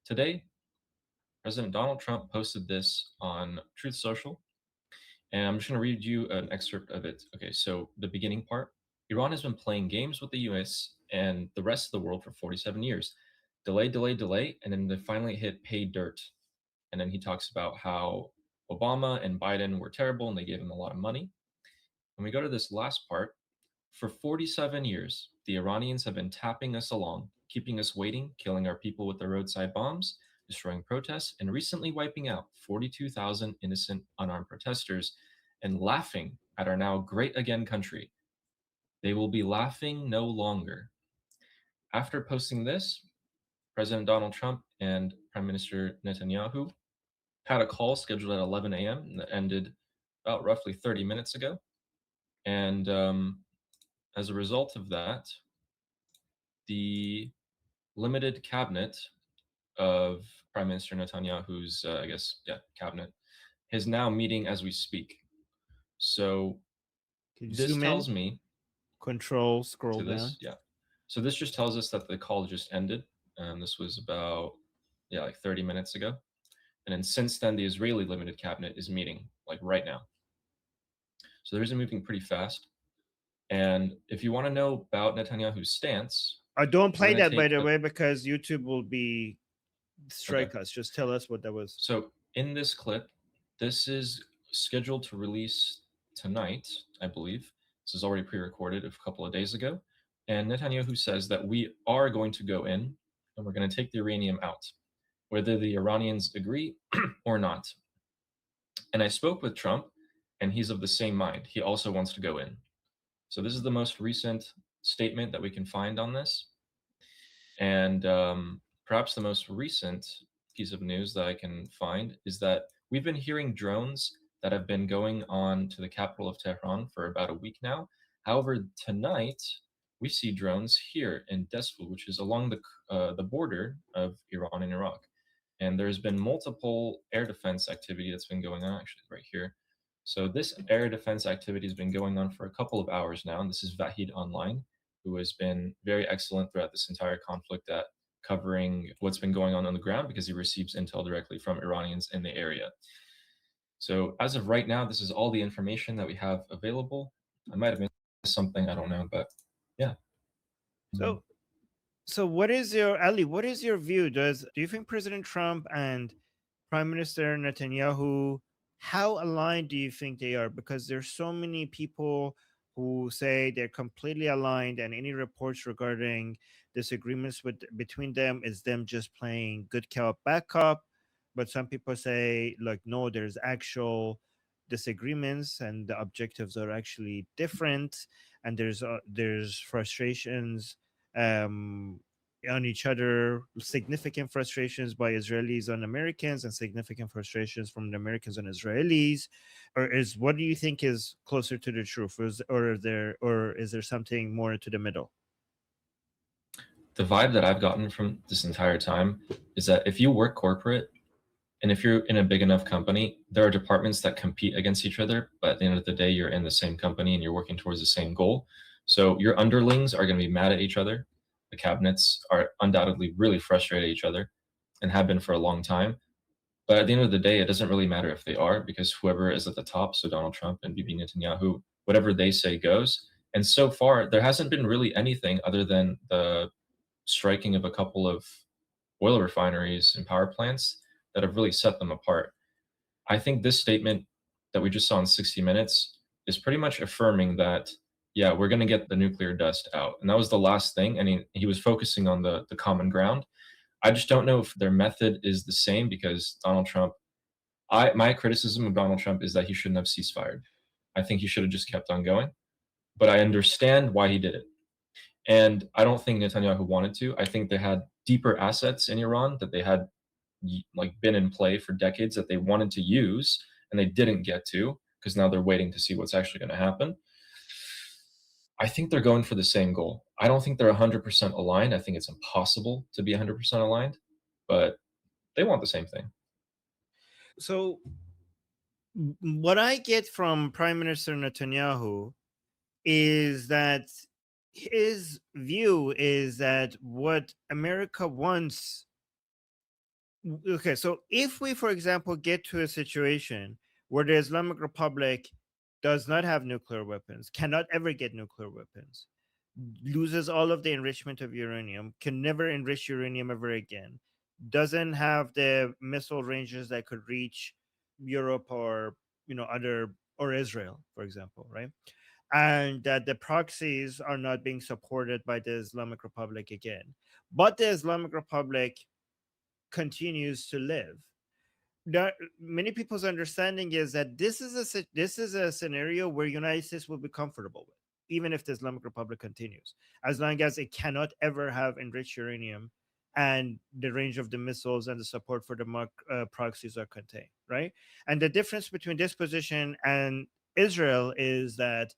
today, President Donald Trump posted this on Truth Social, and I'm just going to read you an excerpt of it. Okay, so the beginning part: Iran has been playing games with the US and the rest of the world for 47 years. Delay, delay, delay, and then they finally hit pay dirt. And then he talks about how Obama and Biden were terrible and they gave him a lot of money. When we go to this last part, for 47 years, the Iranians have been tapping us along, keeping us waiting, killing our people with their roadside bombs, destroying protests, and recently wiping out 42,000 innocent unarmed protesters and laughing at our now great again country. They will be laughing no longer. After posting this, President Donald Trump and Prime Minister Netanyahu had a call scheduled at 11 a.m. that ended about roughly 30 minutes ago. And as a result of that, the limited cabinet of Prime Minister Netanyahu's, cabinet is now meeting as we speak. So Can you this zoom in? tells me Control, scroll to down. this, yeah. So this just tells us that the call just ended. This was about, like 30 minutes ago. And then since then, the Israeli limited cabinet is meeting, like right now. So they're moving pretty fast. And if you want to know about Netanyahu's stance, Don't we're play going to that, by take the a, way, because YouTube will be okay. strike us. Just tell us what that was. So in this clip, this is scheduled to release tonight, I believe. This is already pre-recorded a couple of days ago. And Netanyahu says that we are going to go in and we're going to take the uranium out, whether the Iranians agree or not. And I spoke with Trump, and he's of the same mind. He also wants to go in. So this is the most recent statement that we can find on this. And perhaps the most recent piece of news that I can find is that we've been hearing drones that have been going on to the capital of Tehran for about a week now. However, tonight we see drones here in Desful, which is along the border of Iran and Iraq. And there's been multiple air defense activity that's been going on, actually, right here. So this air defense activity has been going on for a couple of hours now, and this is Vahid Online, who has been very excellent throughout this entire conflict at covering what's been going on the ground because he receives intel directly from Iranians in the area. So as of right now, this is all the information that we have available. I might have missed something, I don't know, but yeah. So, what is your Ali? What is your view? Do you think President Trump and Prime Minister Netanyahu, how aligned do you think they are? Because there's so many people who say they're completely aligned, and any reports regarding disagreements between them is them just playing good cop, bad cop. But some people say, like, no, there's actual disagreements, and the objectives are actually different, and there's frustrations um on each other, significant frustrations by Israelis on Americans and significant frustrations from the Americans on Israelis. Or is what do you think is closer to the truth? Or is there something more to the middle? The vibe that I've gotten from this entire time is that if you work corporate and if you're in a big enough company, there are departments that compete against each other, but at the end of the day, you're in the same company and you're working towards the same goal. So your underlings are going to be mad at each other. The cabinets are undoubtedly really frustrated at each other and have been for a long time. But at the end of the day, it doesn't really matter if they are, because whoever is at the top, so Donald Trump and Bibi Netanyahu, whatever they say goes. And so far, there hasn't been really anything other than the striking of a couple of oil refineries and power plants that have really set them apart. I think this statement that we just saw in 60 Minutes is pretty much affirming that, yeah, we're going to get the nuclear dust out. And that was the last thing. And he was focusing on the common ground. I just don't know if their method is the same because Donald Trump, my criticism of Donald Trump is that he shouldn't have ceasefire. I think he should have just kept on going. But I understand why he did it. And I don't think Netanyahu wanted to. I think they had deeper assets in Iran that they had like been in play for decades that they wanted to use and they didn't get to because now they're waiting to see what's actually going to happen. I think they're going for the same goal. I don't think they're 100% aligned. I think it's impossible to be 100% aligned, but they want the same thing. So what I get from Prime Minister Netanyahu is that his view is that what America wants Okay, so if we, for example, get to a situation where the Islamic Republic does not have nuclear weapons, cannot ever get nuclear weapons, loses all of the enrichment of uranium, can never enrich uranium ever again, doesn't have the missile ranges that could reach Europe or other, or Israel, for example, right? And that the proxies are not being supported by the Islamic Republic again, but the Islamic Republic continues to live. Many people's understanding is that this is a scenario where United States will be comfortable with, even if the Islamic Republic continues, as long as it cannot ever have enriched uranium and the range of the missiles and the support for the proxies are contained, right? And the difference between this position and Israel is that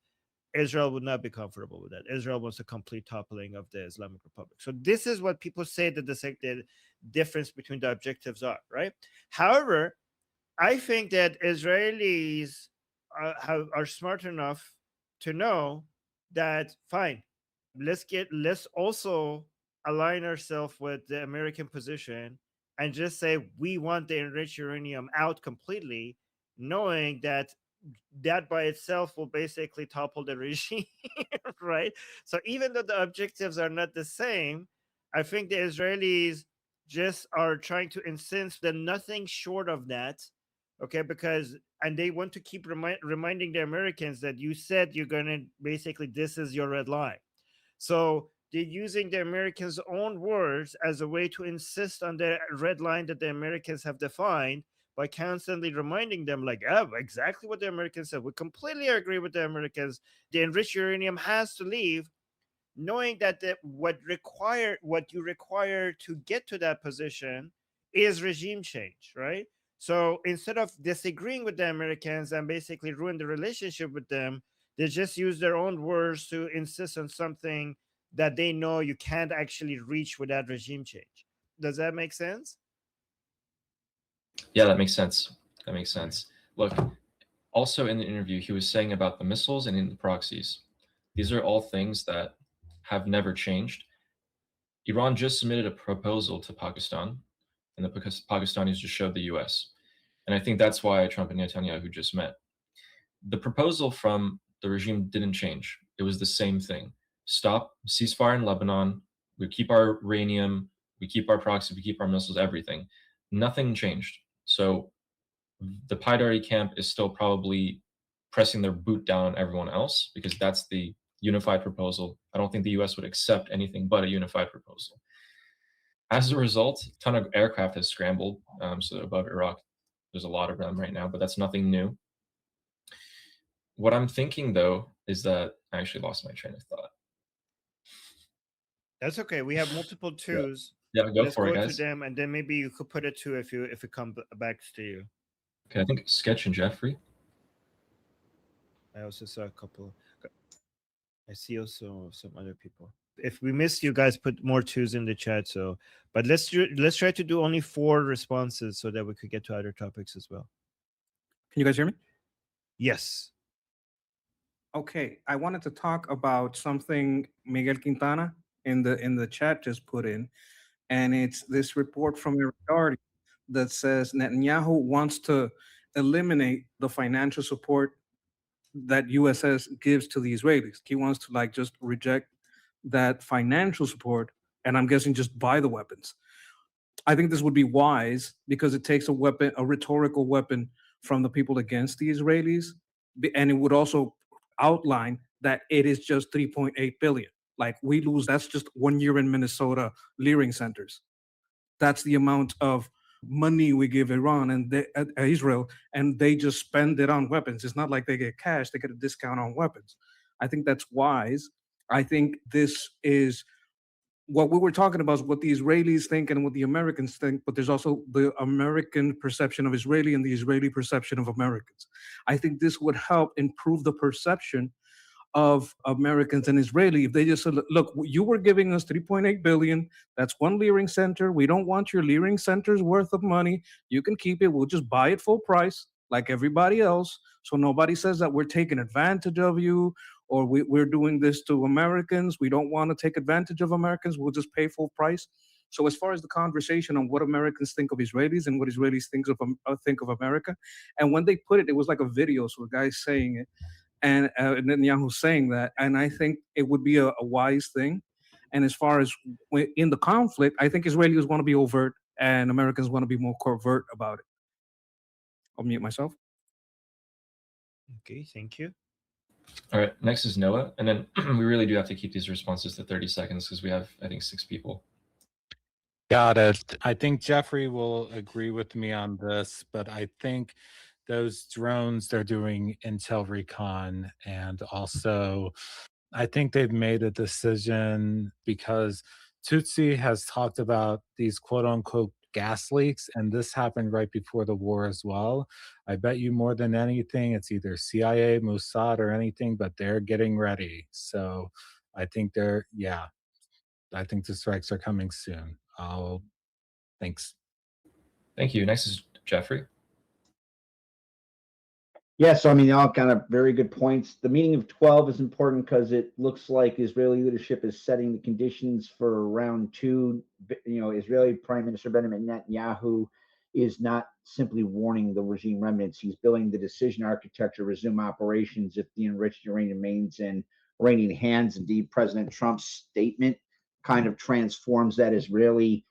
Israel would not be comfortable with that. Israel wants a complete toppling of the Islamic Republic. So this is what people say that the difference between the objectives are, right? However, I think that Israelis are smart enough to know that fine, let's also align ourselves with the American position and just say we want the enriched uranium out completely, knowing that that by itself will basically topple the regime, right? So even though the objectives are not the same, I think the Israelis just are trying to instance that nothing short of that, okay? Because and they want to keep reminding the Americans that you said you're gonna basically this is your red line. So they're using the Americans' own words as a way to insist on the red line that the Americans have defined by constantly reminding them, like, oh, exactly what the Americans said. We completely agree with the Americans. The enriched uranium has to leave, knowing that what you require to get to that position is regime change, right? So instead of disagreeing with the Americans and basically ruin the relationship with them, they just use their own words to insist on something that they know you can't actually reach without regime change. Does that make sense? Yeah, that makes sense. That makes All right. sense. Look, also in the interview, he was saying about the missiles and in the proxies. These are all things that have never changed. Iran just submitted a proposal to Pakistan, and the Pakistanis just showed the US. And I think that's why Trump and Netanyahu just met. The proposal from the regime didn't change. It was the same thing. Stop, ceasefire in Lebanon. We keep our uranium, we keep our proxy, we keep our missiles, everything. Nothing changed. So the Paidari camp is still probably pressing their boot down on everyone else because that's the unified proposal. I don't think the US would accept anything but a unified proposal. As a result, a ton of aircraft has scrambled. So above Iraq, there's a lot of them right now, but that's nothing new. What I'm thinking though is that I actually lost my train of thought. That's okay. We have multiple Yeah, twos. yeah, go Let's for it, go to guys. them, and then maybe you could put a two if it comes back to you. Okay, I think Sketch and Jeffrey. I also saw a couple. I see also some other people. If we miss you guys, put more twos in the chat. So, but let's try to do only 4 responses so that we could get to other topics as well. Can you guys hear me? Yes. Okay, I wanted to talk about something Miguel Quintana in the chat just put in, and it's this report from Iraq that says Netanyahu wants to eliminate the financial support that USS gives to the Israelis. He wants to like just reject that financial support, and I'm guessing just buy the weapons. I think this would be wise because it takes a weapon, a rhetorical weapon from the people against the Israelis, and it would also outline that it is just 3.8 billion. Like we lose, that's just 1 year in Minnesota leering centers. That's the amount of money we give Iran and Israel, and they just spend it on weapons. It's not like they get cash; they get a discount on weapons. I think that's wise. I think this is what we were talking about is what the Israelis think and what the Americans think, but there's also the American perception of Israeli and the Israeli perception of Americans. I think this would help improve the perception of Americans and Israeli if they just said, look, you were giving us 3.8 billion. That's one leering center. We don't want your leering center's worth of money. You can keep it. We'll just buy it full price like everybody else. So nobody says that we're taking advantage of you or we're doing this to Americans. We don't want to take advantage of Americans. We'll just pay full price. So as far as the conversation on what Americans think of Israelis and what Israelis think of America, and when they put it, it was like a video, so a guy saying it, and Netanyahu saying that, and I think it would be a wise thing. And as far as in the conflict, I think Israelis want to be overt and Americans want to be more covert about it. I'll mute myself. Okay, thank you. All right, next is Noah, and then we really do have to keep these responses to 30 seconds because we have, I think, 6 people. Got it. I think Jeffrey will agree with me on this, but I think those drones, they're doing intel recon, and also I think they've made a decision because Tutsi has talked about these quote unquote gas leaks, and this happened right before the war as well. I bet you more than anything, it's either CIA, Mossad, or anything, but they're getting ready. So I think I think the strikes are coming soon. Thanks. Thank you. Next is Jeffrey. Yeah, so I mean, all kind of very good points. The meeting of 12 is important because it looks like Israeli leadership is setting the conditions for round 2. You know, Israeli Prime Minister Benjamin Netanyahu is not simply warning the regime remnants. He's building the decision architecture to resume operations if the enriched uranium remains in Iranian hands. Indeed, President Trump's statement kind of transforms that Israeli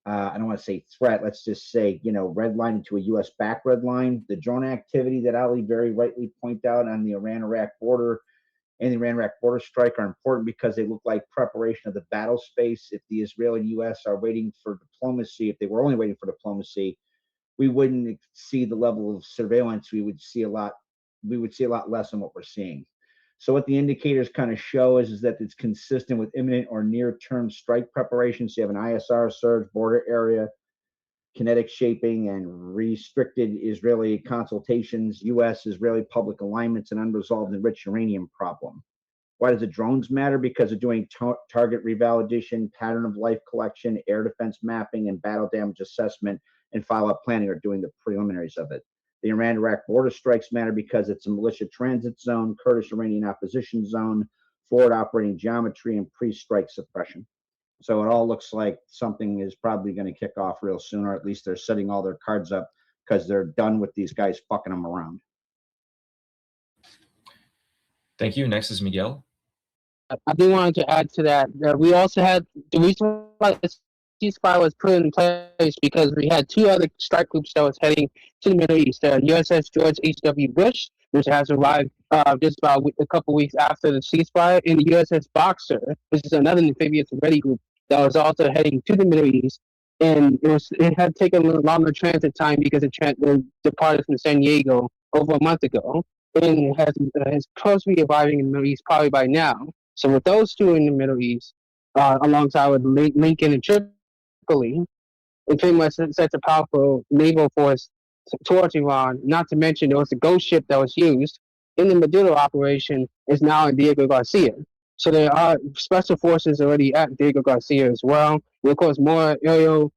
I don't want to say threat, let's just say, red line into a U.S. back red line. The drone activity that Ali very rightly pointed out on the Iran-Iraq border and the Iran-Iraq border strike are important because they look like preparation of the battle space. If the Israeli and U.S. are waiting for diplomacy, if they were only waiting for diplomacy, we wouldn't see the level of surveillance. We would see a lot less than what we're seeing. So what the indicators kind of show is that it's consistent with imminent or near-term strike preparations. So you have an ISR surge, border area, kinetic shaping, and restricted Israeli consultations, U.S.-Israeli public alignments, and unresolved enriched uranium problem. Why does the drones matter? Because they're doing target revalidation, pattern of life collection, air defense mapping, and battle damage assessment, and follow-up planning are doing the preliminaries of it. The Iran-Iraq border strikes matter because it's a militia transit zone, Kurdish-Iranian opposition zone, forward operating geometry, and pre-strike suppression. So it all looks like something is probably going to kick off real soon, or at least they're setting all their cards up because they're done with these guys fucking them around. Thank you. Next is Miguel. I do want to add to that. We also had the reason why the ceasefire was put in place because we had 2 other strike groups that was heading to the Middle East. The USS George H.W. Bush, which has arrived just about a couple weeks after the ceasefire, and the USS Boxer, which is another amphibious ready group that was also heading to the Middle East. And it had taken a little longer transit time because it departed from San Diego over a month ago, and has supposed to be arriving in the Middle East probably by now. So with those 2 in the Middle East, alongside with Lincoln and Tripoli, it pretty much sets a powerful naval force towards Iran. Not to mention there was a ghost ship that was used in the Maduro operation is now in Diego Garcia. So there are special forces already at Diego Garcia as well. And of course, more aerial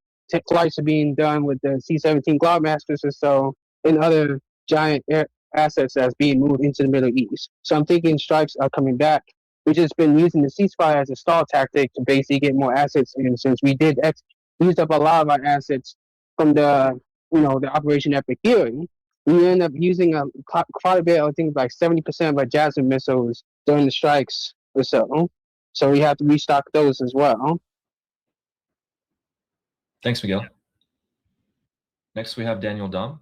flights are being done with the C-17 Globemasters or so, and other giant air assets that's being moved into the Middle East. So I'm thinking strikes are coming back. We've just been using the ceasefire as a stall tactic to basically get more assets in, since we did use up a lot of our assets from the Operation Epic Fury. We end up using quite a bit, I think like 70% of our Jasmine missiles during the strikes or so. So we have to restock those as well. Thanks, Miguel. Next, we have Daniel Dom.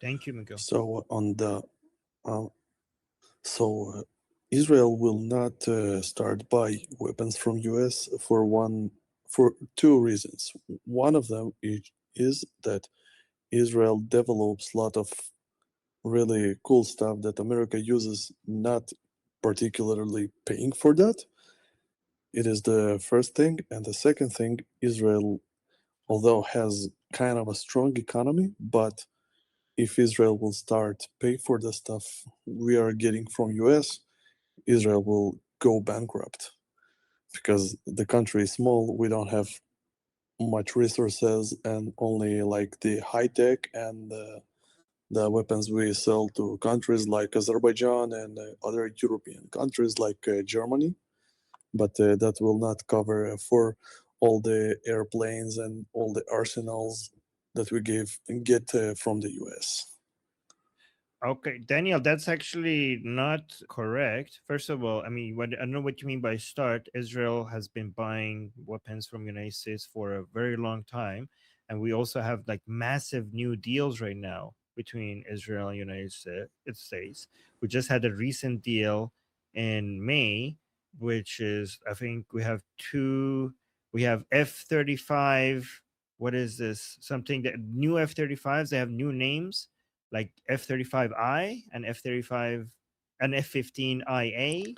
Thank you, Miguel. So on the Israel will not start buy weapons from US for 2 reasons. One of them is that Israel develops a lot of really cool stuff that America uses, not particularly paying for that. It is the first thing. And the second thing, Israel, although has kind of a strong economy, but if Israel will start pay for the stuff we are getting from US, Israel will go bankrupt because the country is small. We don't have much resources, and only like the high tech and the weapons we sell to countries like Azerbaijan and other European countries like Germany. But that will not cover for all the airplanes and all the arsenals that we get from the US. Okay, Daniel, that's actually not correct. First of all, I mean, I don't know what you mean by start. Israel has been buying weapons from United States for a very long time, and we also have like massive new deals right now between Israel and United States. We just had a recent deal in May, which is, I think we have F-35. What is this? Something that new F-35s. They have new names like F-35I and F-35 and F-15IA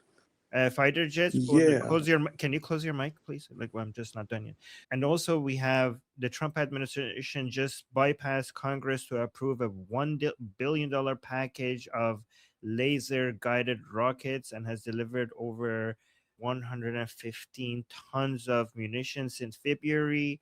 fighter jets. Yeah. Can you close your mic, please? Like, well, I'm just not done yet. And also, we have the Trump administration just bypassed Congress to approve a $1 billion package of laser guided rockets and has delivered over 115 tons of munitions since February.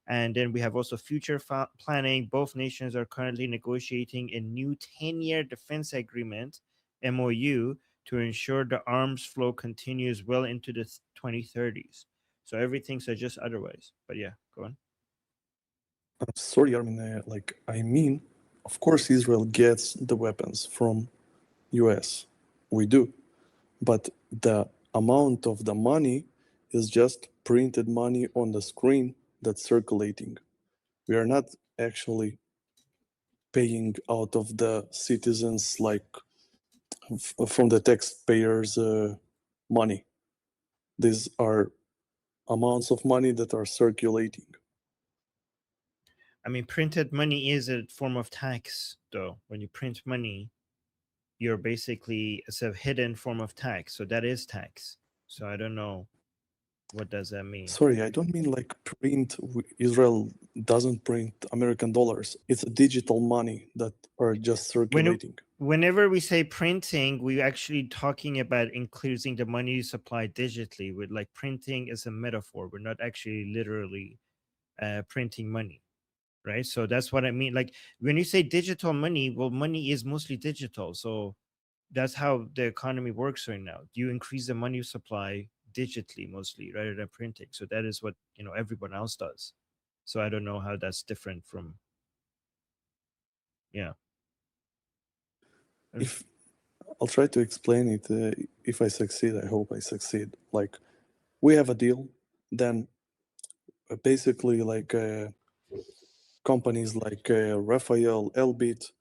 And then we have also future planning. Both nations are currently negotiating a new 10-year defense agreement, MOU, to ensure the arms flow continues well into the 2030s. So everything suggests otherwise. But yeah, go on. Sorry, Armin. I mean, of course, Israel gets the weapons from US. We do. But the amount of the money is just printed money on the screen that's circulating. We are not actually paying out of the citizens from the taxpayers' money. These are amounts of money that are circulating. I mean, printed money is a form of tax, though. When you print money, you're basically, it's a hidden form of tax. So that is tax. So I don't know. What does that mean? Sorry, I don't mean like print. Israel doesn't print American dollars. It's a digital money that are just circulating. Whenever we say printing, we're actually talking about increasing the money supply digitally. With like printing is a metaphor. We're not actually literally printing money, right? So that's what I mean. Like when you say digital money, well, money is mostly digital. So that's how the economy works right now. You increase the money supply digitally mostly rather than printing. So that is what everyone else does. So I don't know how that's different from If I'll try to explain it, if I succeed, I hope I succeed. Like we have a deal, then basically companies like Rafael, Elbit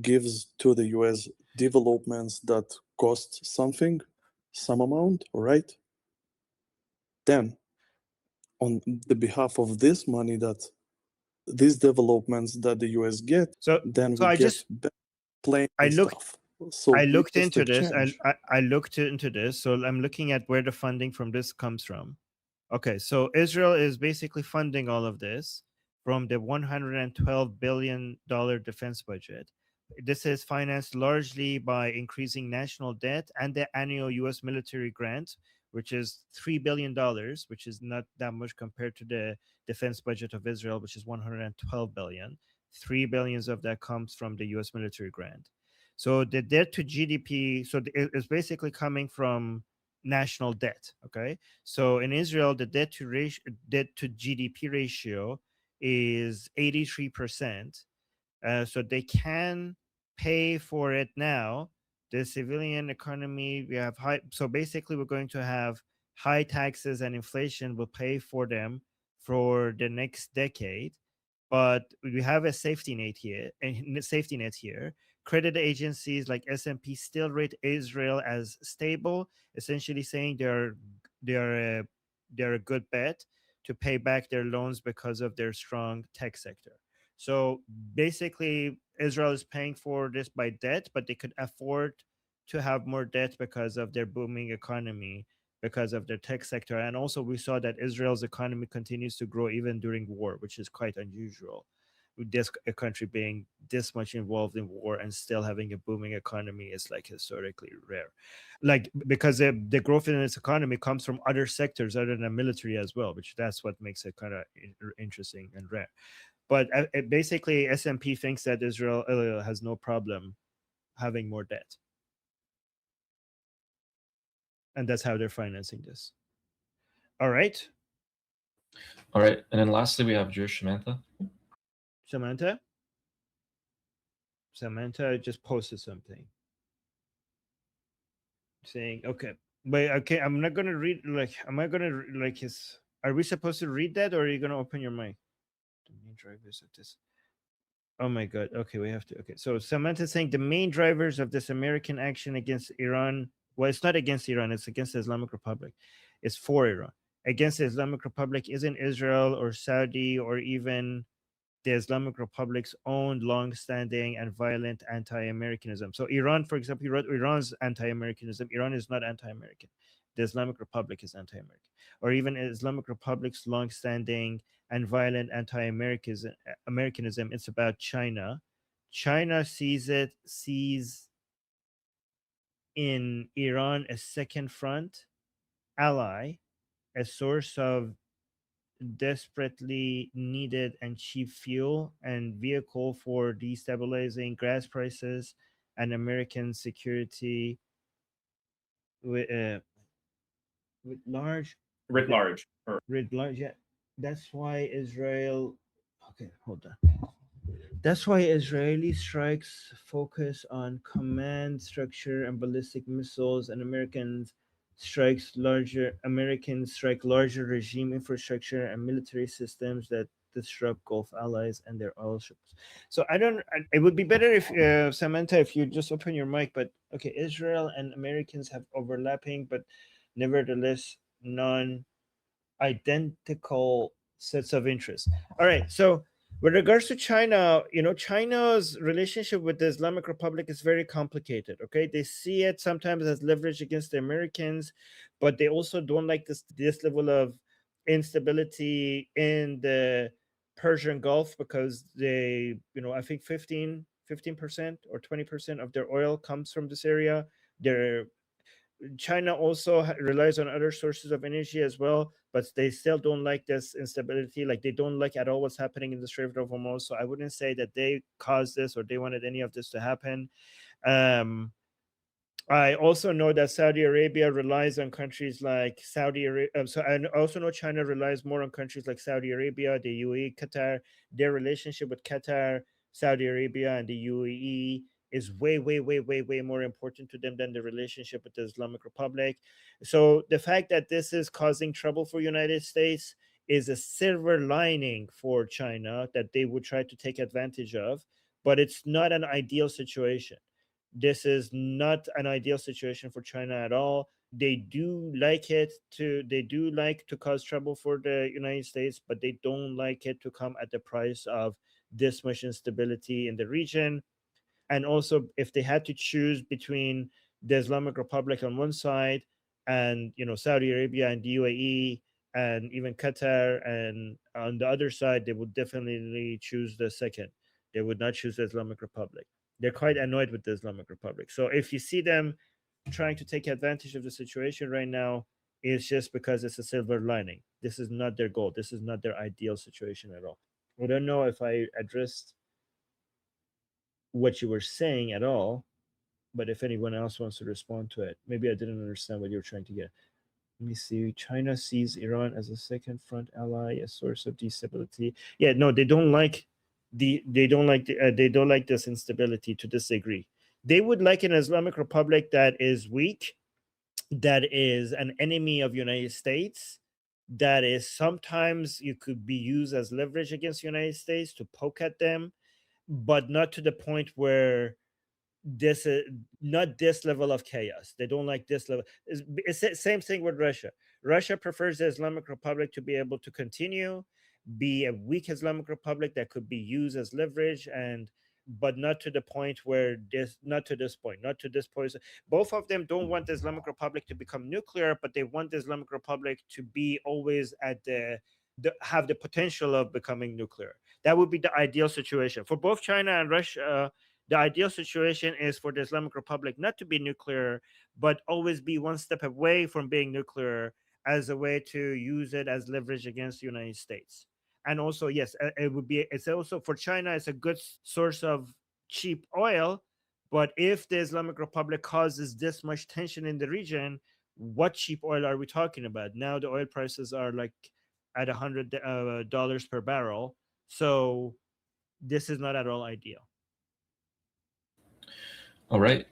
gives to the US developments that cost something, some amount, right? Then on the behalf of this money that these developments that the US get, then we get planes and stuff. So I looked into this. I looked into this. So I'm looking at where the funding from this comes from. Okay, so Israel is basically funding all of this from the $112 billion defense budget. This is financed largely by increasing national debt and the annual U.S. military grant, which is $3 billion, which is not that much compared to the defense budget of Israel, which is $112 billion. $3 billion of that comes from the U.S. military grant. So the debt to GDP, so it's basically coming from national debt. Okay, so in Israel, the debt to GDP ratio is 83%. So they can pay for it now. The civilian economy, we have high. So basically, we're going to have high taxes and inflation will pay for them for the next decade. But we have a safety net here. Credit agencies like S&P still rate Israel as stable, essentially saying they're a good bet to pay back their loans because of their strong tech sector. So basically, Israel is paying for this by debt, but they could afford to have more debt because of their booming economy, because of their tech sector. And also, we saw that Israel's economy continues to grow even during war, which is quite unusual. With this a country being this much involved in war and still having a booming economy is like historically rare. Like because the growth in its economy comes from other sectors other than military as well, which that's what makes it kind of interesting and rare. But basically, S&P thinks that Israel has no problem having more debt. And that's how they're financing this. All right. All right, and then lastly we have Jewish Samantha. Samantha just posted something saying, okay, but okay, I'm not gonna read. Like, am I gonna like his? Are we supposed to read that, or are you gonna open your mic? The main drivers of this. Oh my God. Okay, we have to. Okay, so Samantha saying the main drivers of this American action against Iran. Well, it's not against Iran. It's against the Islamic Republic. It's for Iran. Against the Islamic Republic isn't Israel or Saudi or even the Islamic Republic's own long-standing and violent anti-Americanism. So Iran, for example, Iran's anti-Americanism. Iran is not anti-American. The Islamic Republic is anti-American. Or even Islamic Republic's long-standing and violent anti-Americanism. It's about China. China sees in Iran a second front ally, a source of desperately needed and cheap fuel and vehicle for destabilizing gas prices and American security with large Writ large. writ large. Yeah, that's why Israel. Okay, hold on. That's why Israeli strikes focus on command structure and ballistic missiles, and Americans strike larger regime infrastructure and military systems that disrupt Gulf allies and their oil ships. So it would be better if Samantha, if you just open your mic. But okay, Israel and Americans have overlapping, but nevertheless non-identical sets of interests. All right, so with regards to China, China's relationship with the Islamic Republic is very complicated. Okay, they see it sometimes as leverage against the Americans, but they also don't like this level of instability in the Persian Gulf because they, I think 15% or 20% of their oil comes from this area. China also relies on other sources of energy as well, but they still don't like this instability. Like, they don't like at all what's happening in the Strait of Hormuz. So I wouldn't say that they caused this or they wanted any of this to happen. I also know that Saudi Arabia relies on countries like Saudi Arabia. So I also know China relies more on countries like Saudi Arabia, the UAE, Qatar. Their relationship with Qatar, Saudi Arabia, and the UAE is way, way, way, way, way more important to them than the relationship with the Islamic Republic. So the fact that this is causing trouble for United States is a silver lining for China that they would try to take advantage of, but it's not an ideal situation. This is not an ideal situation for China at all. They do like to cause trouble for the United States, but they don't like it to come at the price of this much instability in the region. And also, if they had to choose between the Islamic Republic on one side and Saudi Arabia and the UAE and even Qatar, and on the other side, they would definitely choose the second. They would not choose the Islamic Republic. They're quite annoyed with the Islamic Republic. So if you see them trying to take advantage of the situation right now, it's just because it's a silver lining. This is not their goal. This is not their ideal situation at all. I don't know if I addressed what you were saying at all, but if anyone else wants to respond to it, maybe I didn't understand what you were trying to get. Let me see. China sees Iran as a second front ally, a source of destability. Yeah, no, they don't like they don't like this instability to this degree. They would like an Islamic Republic that is weak, that is an enemy of United States, that is sometimes you could be used as leverage against United States to poke at them, but not to the point where this not this level of chaos. They don't like this level. It's the same thing with Russia. Russia prefers the Islamic Republic to be able to continue, be a weak Islamic Republic that could be used as leverage, but not to the point where not to this point. Both of them don't want the Islamic Republic to become nuclear, but they want the Islamic Republic to be always at have the potential of becoming nuclear. That would be the ideal situation for both China and Russia. The ideal situation is for the Islamic Republic not to be nuclear, but always be one step away from being nuclear as a way to use it as leverage against the United States. And also, yes, it's also for China, it's a good source of cheap oil. But if the Islamic Republic causes this much tension in the region, what cheap oil are we talking about? Now the oil prices are like at $100 per barrel. So this is not at all ideal. All right.